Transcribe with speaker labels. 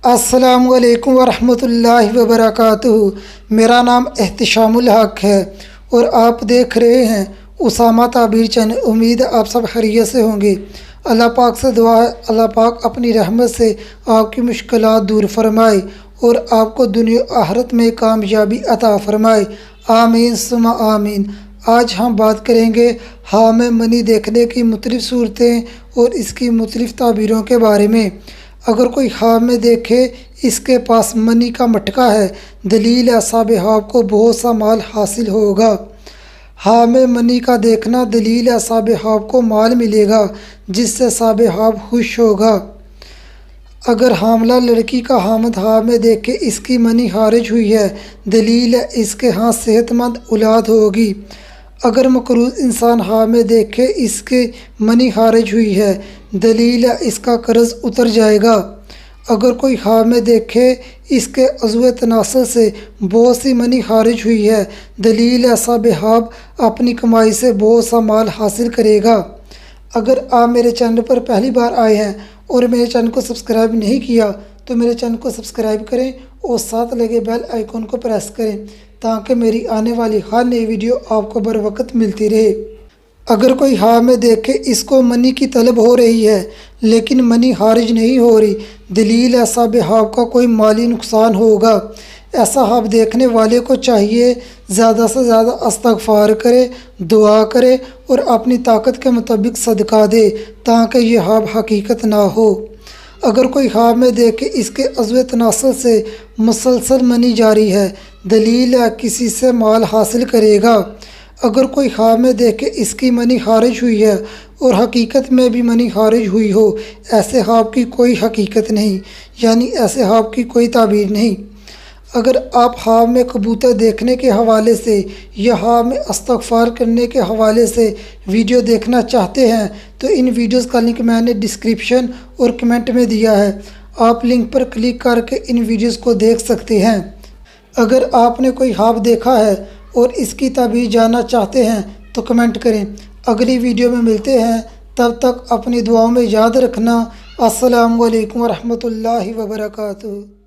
Speaker 1: السلام علیکم ورحمۃ اللہ وبرکاتہ۔ میرا نام احتشام الحق ہے اور آپ دیکھ رہے ہیں اسامہ تعبیر چینل۔ امید ہے آپ سب خیریت سے ہوں گے۔ اللہ پاک سے دعا ہے اللہ پاک اپنی رحمت سے آپ کی مشکلات دور فرمائے اور آپ کو دنیا و آخرت میں کامیابی عطا فرمائے، آمین ثم آمین۔ آج ہم بات کریں گے ہاں میں منی دیکھنے کی مختلف صورتیں اور اس کی مختلف تعبیروں کے بارے میں۔ اگر کوئی خواب میں دیکھے اس کے پاس منی کا مٹکا ہے، دلیل ہے صاحب خواب کو بہت سا مال حاصل ہوگا۔ خواب میں منی کا دیکھنا دلیل ہے صاحب خواب کو مال ملے گا جس سے صاحب خواب خوش ہوگا۔ اگر حاملہ لڑکی کا حامد خواب میں دیکھے اس کی منی خارج ہوئی ہے، دلیل ہے اس کے ہاں صحت مند اولاد ہوگی۔ اگر مقروض انسان خواب میں دیکھے اس کے منی خارج ہوئی ہے، دلیل ہے اس کا قرض اتر جائے گا۔ اگر کوئی خواب میں دیکھے اس کے عضو تناسل سے بہت سی منی خارج ہوئی ہے، دلیل ہے صاحب خواب اپنی کمائی سے بہت سا مال حاصل کرے گا۔ اگر آپ میرے چینل پر پہلی بار آئے ہیں اور میرے چینل کو سبسکرائب نہیں کیا تو میرے چینل کو سبسکرائب کریں اور ساتھ لگے بیل آئیکن کو پریس کریں تاکہ میری آنے والی ہر نئی ویڈیو آپ کو بر وقت ملتی رہے۔ اگر کوئی خواب میں دیکھے اس کو منی کی طلب ہو رہی ہے لیکن منی خارج نہیں ہو رہی، دلیل ہے صاحب خواب کا کوئی مالی نقصان ہوگا۔ ایسا خواب دیکھنے والے کو چاہیے زیادہ سے زیادہ استغفار کرے، دعا کرے اور اپنی طاقت کے مطابق صدقہ دے تاکہ یہ خواب حقیقت نہ ہو۔ اگر کوئی خواب میں دیکھے اس کے عضو تناسل سے مسلسل منی جاری ہے، دلیل ہے کسی سے مال حاصل کرے گا۔ اگر کوئی خواب میں دیکھے اس کی منی خارج ہوئی ہے اور حقیقت میں بھی منی خارج ہوئی ہو، ایسے خواب کی کوئی حقیقت نہیں، یعنی ایسے خواب کی کوئی تعبیر نہیں۔ اگر آپ خواب میں کبوتر دیکھنے کے حوالے سے یا خواب میں استغفار کرنے کے حوالے سے ویڈیو دیکھنا چاہتے ہیں تو ان ویڈیوز کا لنک میں نے ڈسکرپشن اور کمنٹ میں دیا ہے، آپ لنک پر کلک کر کے ان ویڈیوز کو دیکھ سکتے ہیں۔ اگر آپ نے کوئی خواب دیکھا ہے اور اس کی تعبیر جاننا چاہتے ہیں تو کمنٹ کریں۔ اگلی ویڈیو میں ملتے ہیں، تب تک اپنی دعاؤں میں یاد رکھنا۔ السلام علیکم ورحمۃ اللہ وبرکاتہ۔